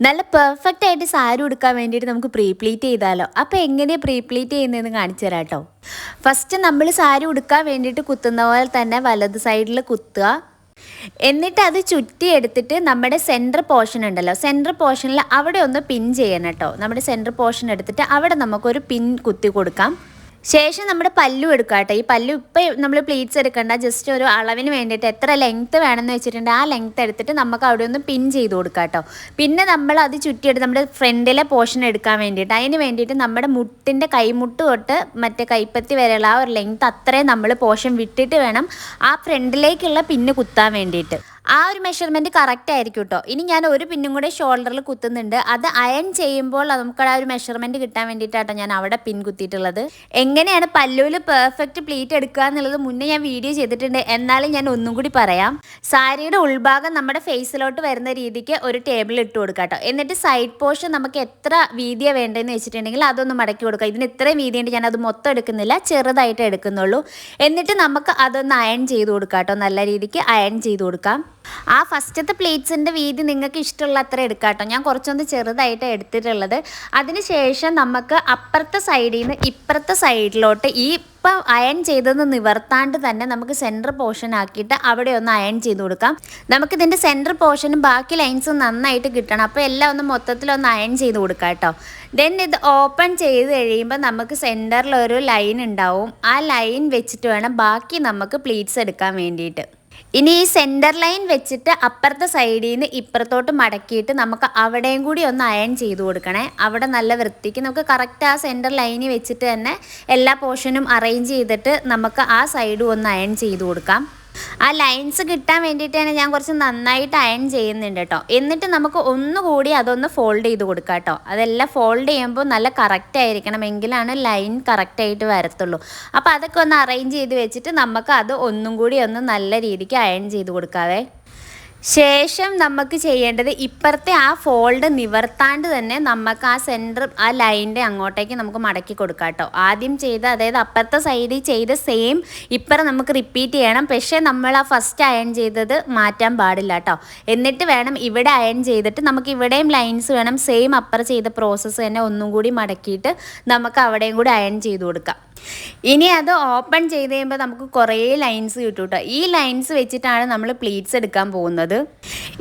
നല്ല പെർഫെക്റ്റ് ആയിട്ട് സാരി ഉടുക്കാൻ വേണ്ടിയിട്ട് നമുക്ക് പ്രീ പ്ലീറ്റ് ചെയ്താലോ. അപ്പോൾ എങ്ങനെയാണ് പ്രീ പ്ലീറ്റ് ചെയ്യുന്നതെന്ന് കാണിച്ചു തരാം കേട്ടോ. ഫസ്റ്റ് നമ്മൾ സാരി ഉടുക്കാൻ വേണ്ടിയിട്ട് കുത്തുന്ന പോലെ തന്നെ വലത് സൈഡിൽ കുത്തുക. എന്നിട്ട് അത് ചുറ്റി എടുത്തിട്ട് നമ്മുടെ സെൻറ്റർ പോർഷൻ ഉണ്ടല്ലോ, സെൻറ്റർ പോർഷനിൽ അവിടെ ഒന്ന് പിൻ ചെയ്യണം കേട്ടോ. നമ്മുടെ സെൻറ്റർ പോർഷൻ എടുത്തിട്ട് അവിടെ നമുക്കൊരു പിൻ കുത്തി കൊടുക്കാം. ശേഷം നമ്മുടെ പല്ലു എടുക്കുക കേട്ടോ. ഈ പല്ലു ഇപ്പം നമ്മൾ പ്ലീറ്റ്സ് എടുക്കണ്ട, ജസ്റ്റ് ഒരു അളവിന് വേണ്ടിയിട്ട് എത്ര ലെങ്ത്ത് വേണമെന്ന് വെച്ചിട്ടുണ്ട് ആ ലെങ്ത്ത് എടുത്തിട്ട് നമുക്ക് അവിടെ ഒന്ന് പിൻ ചെയ്ത് കൊടുക്കുക കേട്ടോ. പിന്നെ നമ്മൾ അത് ചുറ്റിയെടുത്ത് നമ്മുടെ ഫ്രണ്ടിലെ പോർഷൻ എടുക്കാൻ വേണ്ടിയിട്ട് അതിന് വേണ്ടിയിട്ട് നമ്മുടെ മുട്ടിൻ്റെ കൈമുട്ട് തൊട്ട് മറ്റേ കൈപ്പത്തി വരെയുള്ള ആ ഒരു ലെങ്ത്ത് അത്രയും നമ്മൾ പോർഷൻ വിട്ടിട്ട് വേണം ആ ഫ്രണ്ടിലേക്കുള്ള പിന്ന് കുത്താൻ വേണ്ടിയിട്ട്. ആ ഒരു മെഷർമെൻറ്റ് കറക്റ്റ് ആയിരിക്കും കേട്ടോ. ഇനി ഞാൻ ഒരു പിന്നും കൂടെ ഷോൾഡറിൽ കുത്തുന്നുണ്ട്. അത് അയൺ ചെയ്യുമ്പോൾ നമുക്ക് ആ ഒരു മെഷർമെൻറ്റ് കിട്ടാൻ വേണ്ടിയിട്ടാട്ടോ ഞാൻ അവിടെ പിൻ കുത്തിയിട്ടുള്ളത്. എങ്ങനെയാണ് പല്ലുവിൽ പെർഫെക്റ്റ് പ്ലീറ്റ് എടുക്കുക എന്നുള്ളത് മുന്നേ ഞാൻ വീഡിയോ ചെയ്തിട്ടുണ്ട്, എന്നാലും ഞാൻ ഒന്നും കൂടി പറയാം. സാരിയുടെ ഉൾഭാഗം നമ്മുടെ ഫേസിലോട്ട് വരുന്ന രീതിക്ക് ഒരു ടേബിൾ ഇട്ട് കൊടുക്കുക കേട്ടോ. എന്നിട്ട് സൈഡ് പോർഷൻ നമുക്ക് എത്ര വീതിയാണ് വേണ്ടതെന്ന് വെച്ചിട്ടുണ്ടെങ്കിൽ അതൊന്ന് മടക്കി കൊടുക്കുക. ഇതിന് ഇത്രയും വീതിയുണ്ട്, ഞാൻ അത് മൊത്തം എടുക്കുന്നില്ല, ചെറുതായിട്ട് എടുക്കുന്നുള്ളൂ. എന്നിട്ട് നമുക്ക് അതൊന്ന് അയൺ ചെയ്ത് കൊടുക്കാം കേട്ടോ. നല്ല രീതിക്ക് അയൺ ചെയ്ത് കൊടുക്കാം. ആ ഫസ്റ്റത്തെ പ്ലേറ്റ്സിൻ്റെ വീതി നിങ്ങൾക്ക് ഇഷ്ടമുള്ള അത്ര എടുക്കാം കേട്ടോ. ഞാൻ കുറച്ചൊന്ന് ചെറുതായിട്ട് എടുത്തിട്ടുള്ളത്. അതിനുശേഷം നമുക്ക് അപ്പുറത്തെ സൈഡിൽ നിന്ന് ഇപ്പുറത്തെ സൈഡിലോട്ട് ഇപ്പം അയൺ ചെയ്തത് നിവർത്താണ്ട് തന്നെ നമുക്ക് സെൻറ്റർ പോർഷൻ ആക്കിയിട്ട് അവിടെ ഒന്ന് അയൺ ചെയ്ത് കൊടുക്കാം. നമുക്കിതിൻ്റെ സെൻറ്റർ പോർഷനും ബാക്കി ലൈൻസും നന്നായിട്ട് കിട്ടണം. അപ്പോൾ എല്ലാം ഒന്ന് മൊത്തത്തിലൊന്ന് അയൺ ചെയ്ത് കൊടുക്കാം കേട്ടോ. ദെൻ ഇത് ഓപ്പൺ ചെയ്ത് കഴിയുമ്പോൾ നമുക്ക് സെൻറ്ററിൽ ഒരു ലൈൻ ഉണ്ടാവും. ആ ലൈൻ വെച്ചിട്ട് വേണം ബാക്കി നമുക്ക് പ്ലീറ്റ്സ് എടുക്കാൻ വേണ്ടിയിട്ട്. ഇനി ഈ സെൻറ്റർ ലൈൻ വെച്ചിട്ട് അപ്പുറത്തെ സൈഡിൽ നിന്ന് ഇപ്പുറത്തോട്ട് മടക്കിയിട്ട് നമുക്ക് അവിടെയും കൂടി ഒന്ന് അയൺ ചെയ്ത് കൊടുക്കണേ. അവിടെ നല്ല വൃത്തിക്ക് നമുക്ക് കറക്റ്റ് ആ സെൻറ്റർ ലൈനിൽ വെച്ചിട്ട് തന്നെ എല്ലാ പോർഷനും അറേഞ്ച് ചെയ്തിട്ട് നമുക്ക് ആ സൈഡും ഒന്ന് അയൺ ചെയ്ത് കൊടുക്കാം. ആ ലൈൻസ് കിട്ടാൻ വേണ്ടിയിട്ട് തന്നെ ഞാൻ കുറച്ച് നന്നായിട്ട് അയൺ ചെയ്യുന്നുണ്ട് കേട്ടോ. എന്നിട്ട് നമുക്ക് ഒന്നുകൂടി അതൊന്ന് ഫോൾഡ് ചെയ്ത് കൊടുക്കാം കേട്ടോ. അതെല്ലാം ഫോൾഡ് ചെയ്യുമ്പോൾ നല്ല കറക്റ്റ് ആയിരിക്കണം, എങ്കിലാണ് ലൈൻ കറക്റ്റായിട്ട് വരത്തുള്ളൂ. അപ്പോൾ അതൊക്കെ ഒന്ന് അറേഞ്ച് ചെയ്ത് വെച്ചിട്ട് നമുക്ക് അത് ഒന്നും കൂടി ഒന്ന് നല്ല രീതിക്ക് അയൺ ചെയ്ത് കൊടുക്കാവേ. ശേഷം നമുക്ക് ചെയ്യേണ്ടത് ഇപ്പുറത്തെ ആ ഫോൾഡ് നിവർത്താണ്ട് തന്നെ നമുക്ക് ആ സെൻറ്റർ ആ ലൈനിൻ്റെ അങ്ങോട്ടേക്ക് നമുക്ക് മടക്കി കൊടുക്കാം കേട്ടോ. ആദ്യം ചെയ്ത, അതായത് അപ്പുറത്തെ സൈഡിൽ ചെയ്ത സെയിം ഇപ്പുറം നമുക്ക് റിപ്പീറ്റ് ചെയ്യണം. പക്ഷേ നമ്മൾ ആ ഫസ്റ്റ് അയൺ ചെയ്തത് മാറ്റാൻ പാടില്ല കേട്ടോ. എന്നിട്ട് വേണം ഇവിടെ അയൺ ചെയ്തിട്ട് നമുക്ക് ഇവിടെയും ലൈൻസ് വേണം സെയിം അപ്പുറം ചെയ്ത പ്രോസസ്സ് തന്നെ ഒന്നും കൂടി മടക്കിയിട്ട് നമുക്ക് അവിടെയും കൂടി അയൺ ചെയ്ത് കൊടുക്കാം. ഇനി അത് ഓപ്പൺ ചെയ്ത് കഴിയുമ്പോൾ നമുക്ക് കുറേ ലൈൻസ് കിട്ടും കേട്ടോ. ഈ ലൈൻസ് വെച്ചിട്ടാണ് നമ്മൾ പ്ലീറ്റ്സ് എടുക്കാൻ പോകുന്നത്.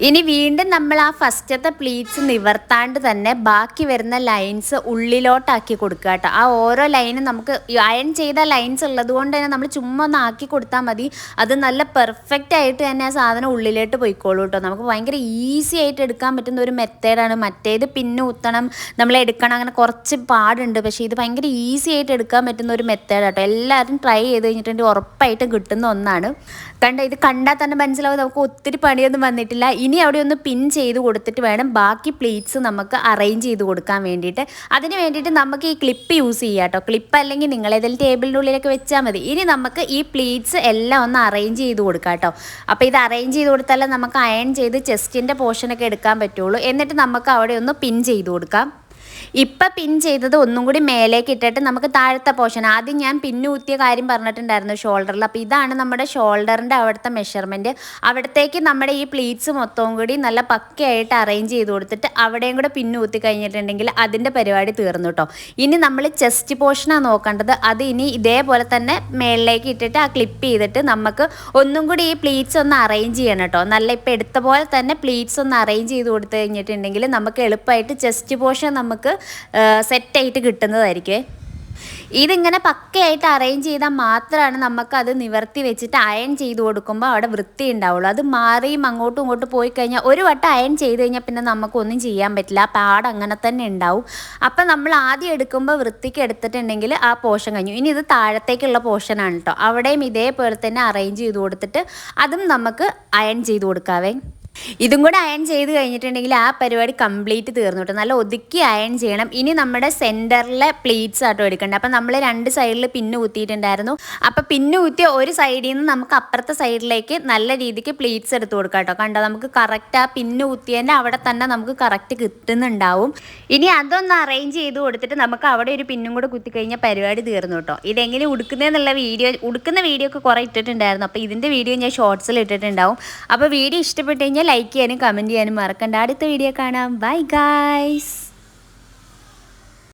ഇനി വീണ്ടും നമ്മൾ ആ ഫസ്റ്റത്തെ പ്ലീറ്റ്സ് നിവർത്താണ്ട് തന്നെ ബാക്കി വരുന്ന ലൈൻസ് ഉള്ളിലോട്ടാക്കി കൊടുക്കുക കേട്ടോ. ആ ഓരോ ലൈനും നമുക്ക് അയൺ ചെയ്ത ലൈൻസ് ഉള്ളത് കൊണ്ട് തന്നെ നമ്മൾ ചുമ്മാ ഒന്ന് ആക്കി കൊടുത്താൽ മതി. അത് നല്ല പെർഫെക്റ്റ് ആയിട്ട് തന്നെ ആ സാധനം ഉള്ളിലോട്ട് പോയിക്കോളൂ കേട്ടോ. നമുക്ക് ഭയങ്കര ഈസി ആയിട്ട് എടുക്കാൻ പറ്റുന്ന ഒരു മെത്തേഡാണ്. മറ്റേത് പിന്നെ കുത്തണം, നമ്മൾ എടുക്കണം, അങ്ങനെ കുറച്ച് പാടുണ്ട്. പക്ഷേ ഇത് ഭയങ്കര ഈസി ആയിട്ട് എടുക്കാൻ പറ്റുന്ന ഒരു മെത്തേഡ് കേട്ടോ. എല്ലാവരും ട്രൈ ചെയ്ത് കഴിഞ്ഞിട്ടുണ്ടെങ്കിൽ ഉറപ്പായിട്ടും കിട്ടുന്ന ഒന്നാണ്. ഇത് കണ്ടാൽ തന്നെ മനസ്സിലാവും നമുക്ക് ഒത്തിരി പണിയൊന്നും വന്നിട്ടില്ല. ഇനി അവിടെ ഒന്ന് പിൻ ചെയ്ത് കൊടുത്തിട്ട് വേണം ബാക്കി പ്ലീറ്റ്സ് നമുക്ക് അറേഞ്ച് ചെയ്ത് കൊടുക്കാൻ വേണ്ടിയിട്ട്. അതിന് വേണ്ടിയിട്ട് നമുക്ക് ഈ ക്ലിപ്പ് യൂസ് ചെയ്യാം കേട്ടോ. ക്ലിപ്പ് അല്ലെങ്കിൽ നിങ്ങൾ ഏതെങ്കിലും ടേബിളിൻ്റെ ഉള്ളിലൊക്കെ വെച്ചാൽ മതി. ഇനി നമുക്ക് ഈ പ്ലീറ്റ്സ് എല്ലാം ഒന്ന് അറേഞ്ച് ചെയ്ത് കൊടുക്കാം കേട്ടോ. അപ്പോൾ ഇത് അറേഞ്ച് ചെയ്ത് കൊടുത്താലേ നമുക്ക് അയൺ ചെയ്ത് ചെസ്റ്റിൻ്റെ പോർഷനൊക്കെ എടുക്കാൻ പറ്റുള്ളൂ. എന്നിട്ട് നമുക്ക് അവിടെ ഒന്ന് പിൻ ചെയ്ത് കൊടുക്കാം. ഇപ്പം പിൻ ചെയ്തത് ഒന്നും കൂടി മേലേക്ക് ഇട്ടിട്ട് നമുക്ക് താഴത്തെ പോർഷൻ, ആദ്യം ഞാൻ പിന്നു കുത്തിയ കാര്യം പറഞ്ഞിട്ടുണ്ടായിരുന്നു ഷോൾഡറിൽ. അപ്പോൾ ഇതാണ് നമ്മുടെ ഷോൾഡറിൻ്റെ അവിടുത്തെ മെഷർമെൻറ്റ്. അവിടത്തേക്ക് നമ്മുടെ ഈ പ്ലീറ്റ്സ് മൊത്തവും കൂടി നല്ല പക്കയായിട്ട് അറേഞ്ച് ചെയ്ത് കൊടുത്തിട്ട് അവിടെയും കൂടെ പിന്നു കുത്തി കഴിഞ്ഞിട്ടുണ്ടെങ്കിൽ അതിൻ്റെ പരിപാടി തീർന്നു കേട്ടോ. ഇനി നമ്മൾ ചെസ്റ്റ് പോർഷനാണ് നോക്കേണ്ടത്. അത് ഇനി ഇതേപോലെ തന്നെ മേളിലേക്ക് ഇട്ടിട്ട് ആ ക്ലിപ്പ് ചെയ്തിട്ട് നമുക്ക് ഒന്നും കൂടി ഈ പ്ലീറ്റ്സ് ഒന്ന് അറേഞ്ച് ചെയ്യണം കേട്ടോ. നല്ല ഇപ്പം എടുത്ത പോലെ തന്നെ പ്ലീറ്റ്സ് ഒന്ന് അറേഞ്ച് ചെയ്ത് കൊടുത്തു കഴിഞ്ഞിട്ടുണ്ടെങ്കിൽ നമുക്ക് എളുപ്പമായിട്ട് ചെസ്റ്റ് പോർഷൻ നമുക്ക് സെറ്റായിട്ട് കിട്ടുന്നതായിരിക്കും. ഇതിങ്ങനെ പക്കയായിട്ട് അറേഞ്ച് ചെയ്താൽ മാത്രമാണ് നമുക്കത് നിവർത്തി വെച്ചിട്ട് അയൺ ചെയ്ത് കൊടുക്കുമ്പോൾ അവിടെ വൃത്തി ഉണ്ടാവുള്ളൂ. അത് മാറിയും അങ്ങോട്ടും ഇങ്ങോട്ടും പോയി കഴിഞ്ഞാൽ ഒരു വട്ടം അയൺ ചെയ്ത് കഴിഞ്ഞാൽ പിന്നെ നമുക്കൊന്നും ചെയ്യാൻ പറ്റില്ല. ആ പാട് അങ്ങനെ തന്നെ ഉണ്ടാവും. അപ്പം നമ്മൾ ആദ്യം എടുക്കുമ്പോൾ വൃത്തിക്ക് എടുത്തിട്ടുണ്ടെങ്കിൽ ആ പോർഷൻ കഴിഞ്ഞു. ഇനി ഇത് താഴത്തേക്കുള്ള പോർഷനാണ് കേട്ടോ. അവിടെയും ഇതേപോലെ തന്നെ അറേഞ്ച് ചെയ്ത് കൊടുത്തിട്ട് അതും നമുക്ക് അയൺ ചെയ്ത് കൊടുക്കാവേ. ഇതും കൂടെ അയൺ ചെയ്ത് കഴിഞ്ഞിട്ടുണ്ടെങ്കിൽ ആ പരിപാടി കംപ്ലീറ്റ് തീർന്നു കേട്ടോ. നല്ല ഒതുക്കി അയൺ ചെയ്യണം. ഇനി നമ്മുടെ സെൻറ്ററിലെ പ്ലീറ്റ്സ് ആട്ടോ എടുക്കേണ്ടത്. അപ്പം നമ്മൾ രണ്ട് സൈഡിൽ പിന്ന് കുത്തിയിട്ടുണ്ടായിരുന്നു. അപ്പം പിന്ന് കുത്തിയ ഒരു സൈഡിൽ നിന്ന് നമുക്ക് അപ്പുറത്തെ സൈഡിലേക്ക് നല്ല രീതിക്ക് പ്ലീറ്റ്സ് എടുത്ത് കൊടുക്കാം കേട്ടോ. കണ്ടോ, നമുക്ക് കറക്റ്റ് ആ പിന്ന് കുത്തിയതിൻ്റെ അവിടെ തന്നെ നമുക്ക് കറക്റ്റ് കിട്ടുന്നുണ്ടാവും. ഇനി അതൊന്ന് അറേഞ്ച് ചെയ്ത് കൊടുത്തിട്ട് നമുക്ക് അവിടെ ഒരു പിന്നും കൂടെ കുത്തി കഴിഞ്ഞാൽ പരിപാടി തീർന്നു കേട്ടോ. ഇതെങ്ങനെ ഉടുക്കുന്നതെന്നുള്ള ഉടുക്കുന്ന വീഡിയോ ഒക്കെ കുറേ ഇട്ടിട്ടുണ്ടായിരുന്നു. അപ്പോൾ ഇതിൻ്റെ വീഡിയോ ഞാൻ ഷോർട്സിൽ ഇട്ടിട്ടുണ്ടാവും. അപ്പോൾ വീഡിയോ ഇഷ്ടപ്പെട്ട് കഴിഞ്ഞാൽ ലൈക്ക് ചെയ്യാനും കമൻറ്റ് ചെയ്യാനും മറക്കണ്ട. അടുത്ത വീഡിയോ കാണാം. Bye guys.